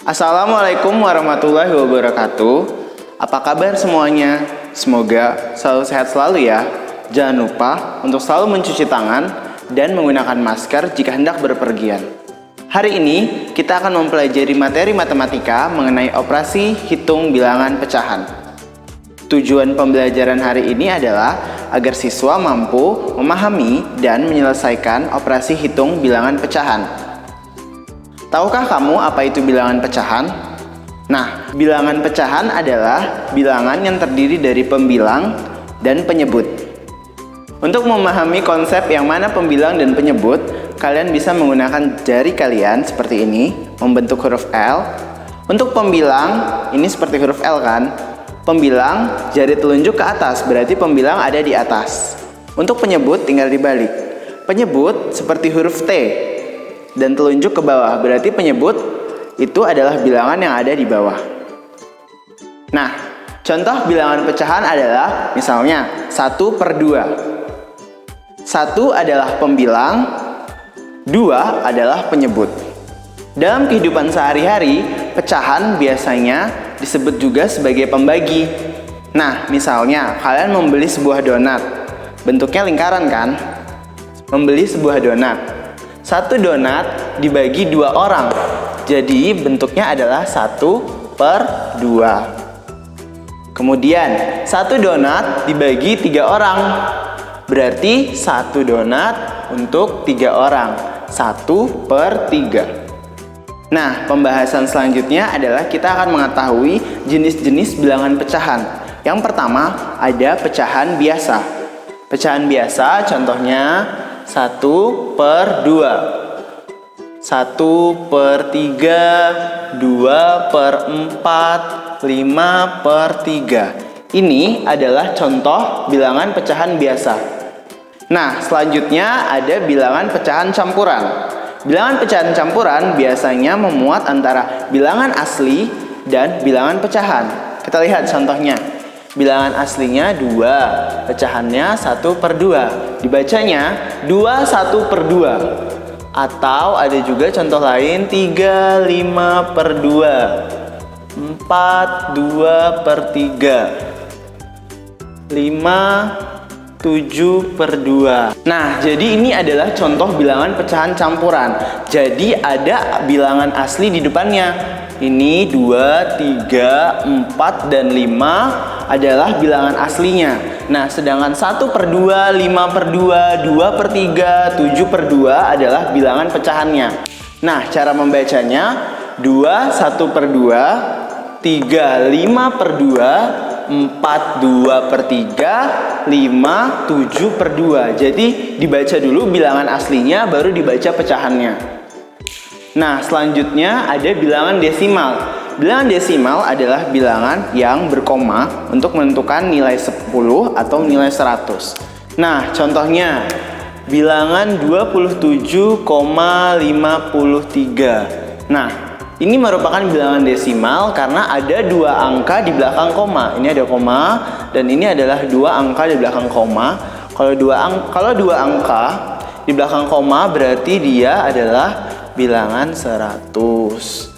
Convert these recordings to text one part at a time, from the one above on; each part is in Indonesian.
Assalamualaikum warahmatullahi wabarakatuh. Apa kabar semuanya? Semoga selalu sehat selalu ya. Jangan lupa untuk selalu mencuci tangan dan menggunakan masker jika hendak berpergian. Hari ini kita akan mempelajari materi matematika mengenai operasi hitung bilangan pecahan. Tujuan pembelajaran hari ini adalah agar siswa mampu memahami dan menyelesaikan operasi hitung bilangan pecahan. Tahukah kamu apa itu bilangan pecahan? Nah, bilangan pecahan adalah bilangan yang terdiri dari pembilang dan penyebut. Untuk memahami konsep yang mana pembilang dan penyebut, kalian bisa menggunakan jari kalian seperti ini, membentuk huruf L. Untuk pembilang, ini seperti huruf L kan? Pembilang, jari telunjuk ke atas, berarti pembilang ada di atas. Untuk penyebut, tinggal dibalik. Penyebut seperti huruf T dan telunjuk ke bawah, berarti penyebut itu adalah bilangan yang ada di bawah. Nah, contoh bilangan pecahan adalah misalnya 1/2. 1 adalah pembilang, 2 adalah penyebut. Dalam kehidupan sehari-hari, pecahan biasanya disebut juga sebagai pembagi. Nah, misalnya kalian membeli sebuah donat, bentuknya lingkaran kan? Membeli sebuah donat. 1 donat dibagi 2 orang, jadi bentuknya adalah 1/2. Kemudian 1 donat dibagi 3 orang, berarti 1 donat untuk 3 orang, 1/3. Nah, pembahasan selanjutnya adalah kita akan mengetahui jenis-jenis bilangan pecahan. Yang pertama ada pecahan biasa. Pecahan biasa contohnya 1/2, 1/3, 2/4, 5/3. Ini adalah contoh bilangan pecahan biasa. Nah, selanjutnya ada bilangan pecahan campuran. Bilangan pecahan campuran biasanya memuat antara bilangan asli dan bilangan pecahan. Kita lihat contohnya. Bilangan aslinya 2, pecahannya 1/2. Dibacanya 2/1/2. Atau ada juga contoh lain 3 5/2, 4 2/3, 5 7/2. Nah, jadi ini adalah contoh bilangan pecahan campuran. Jadi ada bilangan asli di depannya. Ini 2, 3, 4, dan 5 adalah bilangan aslinya. Nah, sedangkan 1/2, 5/2, 2/3, 7/2 adalah bilangan pecahannya. Nah, cara membacanya 2 1/2, 3 5/2, 4 2/3, 5 7/2. Jadi dibaca dulu bilangan aslinya, baru dibaca pecahannya. Nah, selanjutnya ada bilangan desimal. Bilangan desimal adalah bilangan yang berkoma untuk menentukan nilai 10 atau nilai 100. Nah, contohnya bilangan 27,53. Nah, ini merupakan bilangan desimal karena ada 2 angka di belakang koma. Ini ada koma dan ini adalah 2 angka di belakang koma. Kalau dua angka di belakang koma berarti dia adalah bilangan 100.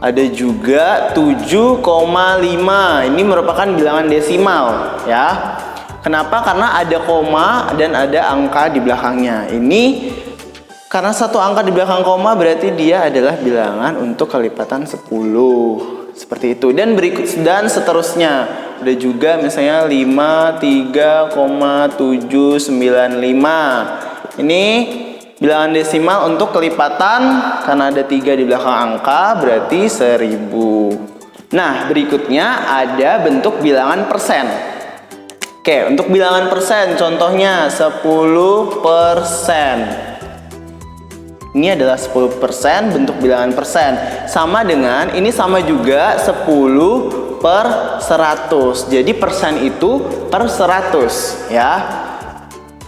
Ada juga 7,5. Ini merupakan bilangan desimal ya. Kenapa? Karena ada koma dan ada angka di belakangnya. Ini karena 1 angka di belakang koma berarti dia adalah bilangan untuk kelipatan 10. Seperti itu. Dan seterusnya. Ada juga misalnya 53,795. Ini bilangan desimal untuk kelipatan karena ada 3 di belakang angka berarti 1000. Nah, berikutnya ada bentuk bilangan persen. Oke, untuk bilangan persen contohnya 10%. Ini adalah 10% bentuk bilangan persen. Sama dengan, ini sama juga 10/100. Jadi persen itu per 100 ya.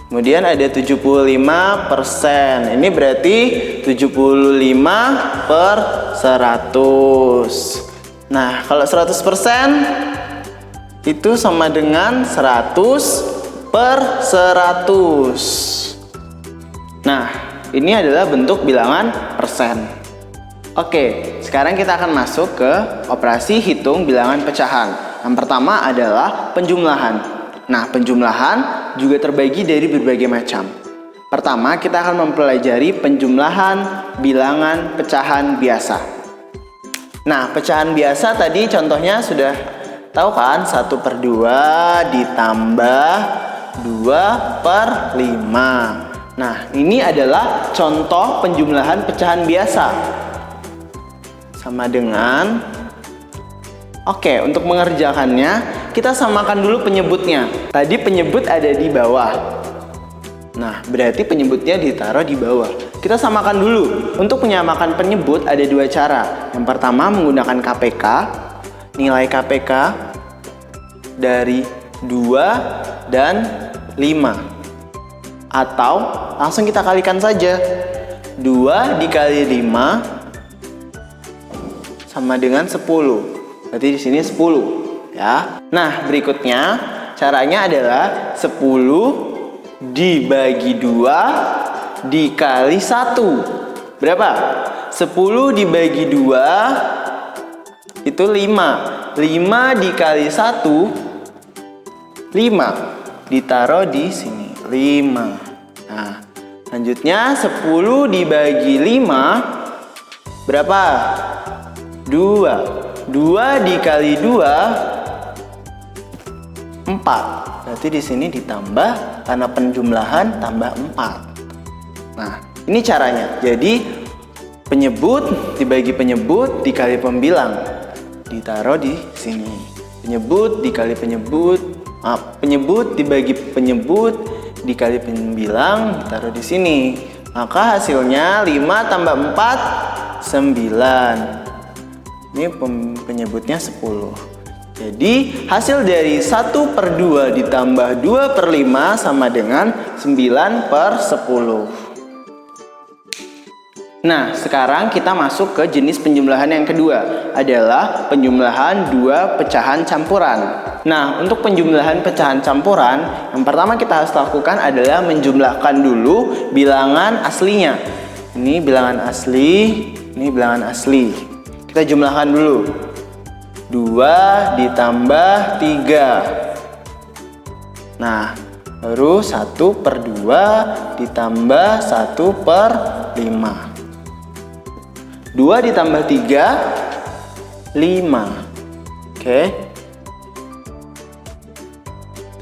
Kemudian ada 75%. Ini berarti 75/100. Nah, kalau 100% itu sama dengan 100/100. Nah, ini adalah bentuk bilangan persen. Oke, sekarang kita akan masuk ke operasi hitung bilangan pecahan. Yang pertama adalah penjumlahan. Nah, penjumlahan juga terbagi dari berbagai macam. Pertama, kita akan mempelajari penjumlahan bilangan pecahan biasa. Nah, pecahan biasa tadi contohnya sudah tahu kan? 1/2 ditambah 2/5. Nah, ini adalah contoh penjumlahan pecahan biasa. Sama dengan, oke, untuk mengerjakannya kita samakan dulu penyebutnya. Tadi penyebut ada di bawah. Nah, berarti penyebutnya ditaruh di bawah. Kita samakan dulu. Untuk menyamakan penyebut ada dua cara. Yang pertama menggunakan KPK. Nilai KPK dari 2 dan 5. Atau langsung kita kalikan saja. 2 dikali 5 sama dengan 10. Berarti di sini 10, ya. Nah, berikutnya caranya adalah 10 dibagi 2 dikali 1. Berapa? 10 dibagi 2 itu 5. 5 dikali 1 5. Ditaruh di sini 5. Nah, selanjutnya 10 dibagi 5 berapa? 2. 2 dikali 2 4. Berarti di sini ditambah karena penjumlahan tambah 4. Nah, ini caranya. Jadi penyebut dibagi penyebut dikali pembilang ditaruh di sini. Penyebut dikali penyebut, penyebut dibagi penyebut dikali pembilang ditaruh di sini. Maka hasilnya 5 tambah 4 9. Ini penyebutnya 10. Jadi hasil dari 1/2 ditambah 2/5 sama dengan 9/10. Nah, sekarang kita masuk ke jenis penjumlahan yang kedua, adalah penjumlahan dua pecahan campuran. Nah, untuk penjumlahan pecahan campuran, yang pertama kita harus lakukan adalah menjumlahkan dulu bilangan aslinya. Ini bilangan asli, ini bilangan asli. Kita jumlahkan dulu. 2 ditambah 3. Nah, baru 1/2 ditambah 1/5. 2 ditambah 3 5. Oke.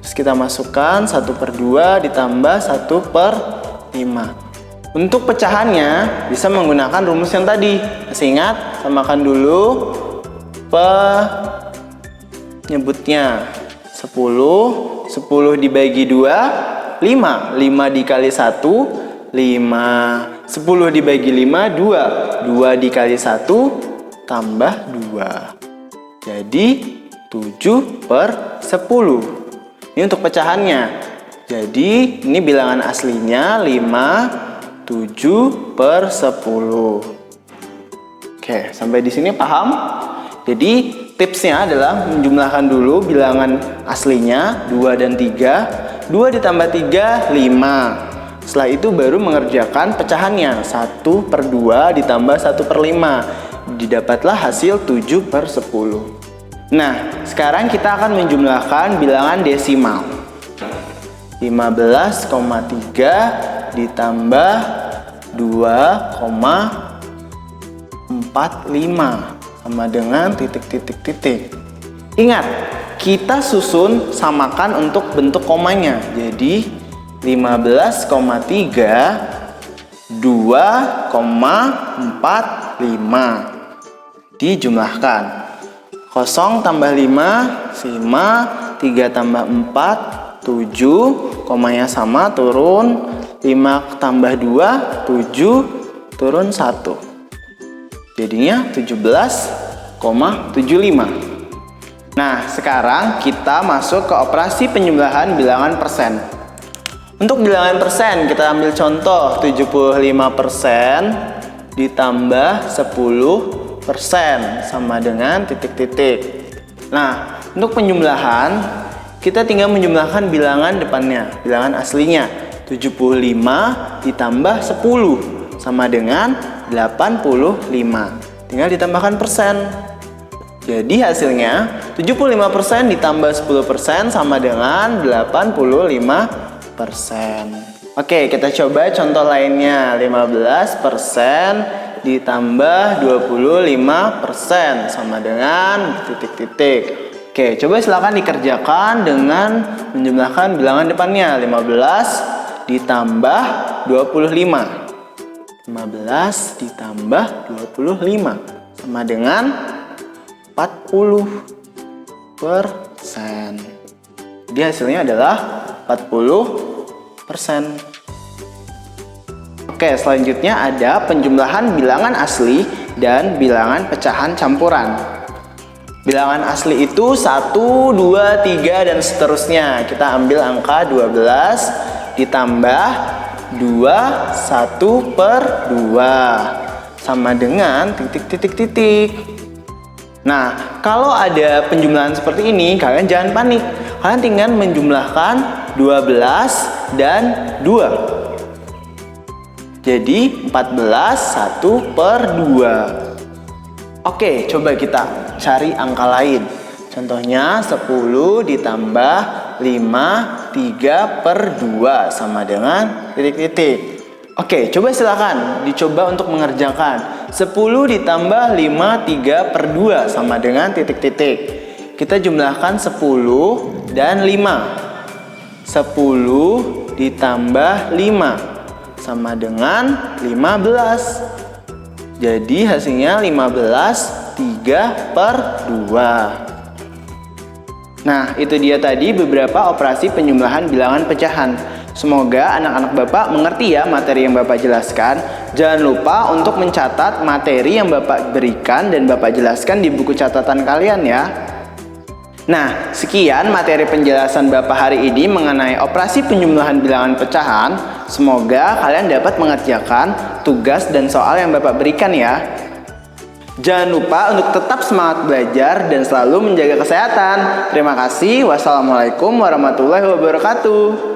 Terus kita masukkan 1/2 ditambah 1/5. Untuk pecahannya bisa menggunakan rumus yang tadi. Masih ingat? Samakan dulu penyebutnya. 10 dibagi 2 5. 5 dikali 1 5. 10 dibagi 5 2. 2 dikali 1 tambah 2. Jadi 7/10. Ini untuk pecahannya. Jadi ini bilangan aslinya 5 7/10. Oke, sampai di sini paham? Jadi tipsnya adalah menjumlahkan dulu bilangan aslinya 2 dan 3. 2 ditambah 3 5. Setelah itu baru mengerjakan pecahannya 1/2 ditambah 1/5. Didapatlah hasil 7/10. Nah, sekarang kita akan menjumlahkan bilangan desimal. 15,3 ditambah 2,45 sama dengan titik. Ingat, kita susun samakan untuk bentuk komanya. Jadi 15,3 2,45 dijumlahkan. 0 tambah 5 3 tambah 4 7, komanya sama, turun 5 tambah 2 7, turun 1. Jadinya 17,75. Nah, sekarang kita masuk ke operasi penjumlahan bilangan persen. Untuk bilangan persen, kita ambil contoh 75% ditambah 10% sama dengan titik-titik. Nah, untuk penjumlahan, kita tinggal menjumlahkan bilangan depannya, bilangan aslinya. 75 ditambah 10 sama dengan 85. tinggal ditambahkan persen. Jadi hasilnya 75% ditambah 10% sama dengan 85%. Oke, kita coba contoh lainnya. 15% ditambah 25% sama dengan titik-titik. Oke, coba silakan dikerjakan dengan menjumlahkan bilangan depannya. 15 ditambah 25. 15 ditambah 25 sama dengan 40%. Jadi hasilnya adalah 40%. Oke, selanjutnya ada penjumlahan bilangan asli dan bilangan pecahan campuran. Bilangan asli itu 1, 2, 3, dan seterusnya. Kita ambil angka 12 ditambah 2, 1 per 2 sama dengan titik-titik-titik. Nah, kalau ada penjumlahan seperti ini, kalian jangan panik. Kalian tinggal menjumlahkan 12 dan 2. Jadi 14, 1 per 2. Oke, coba kita cari angka lain. Contohnya 10 ditambah 5, 3 per 2 sama dengan titik-titik. Oke, coba silakan dicoba untuk mengerjakan. 10 ditambah 5, 3 per 2 sama dengan titik-titik. Kita jumlahkan 10 dan 5. 10 ditambah 5 sama dengan 15. Jadi hasilnya 15, 3 per 2. Nah, itu dia tadi beberapa operasi penjumlahan bilangan pecahan. Semoga anak-anak Bapak mengerti ya materi yang Bapak jelaskan. Jangan lupa untuk mencatat materi yang Bapak berikan dan Bapak jelaskan di buku catatan kalian ya. Nah, sekian materi penjelasan Bapak hari ini mengenai operasi penjumlahan bilangan pecahan. Semoga kalian dapat mengerjakan tugas dan soal yang Bapak berikan ya. Jangan lupa untuk tetap semangat belajar dan selalu menjaga kesehatan. Terima kasih. Wassalamualaikum warahmatullahi wabarakatuh.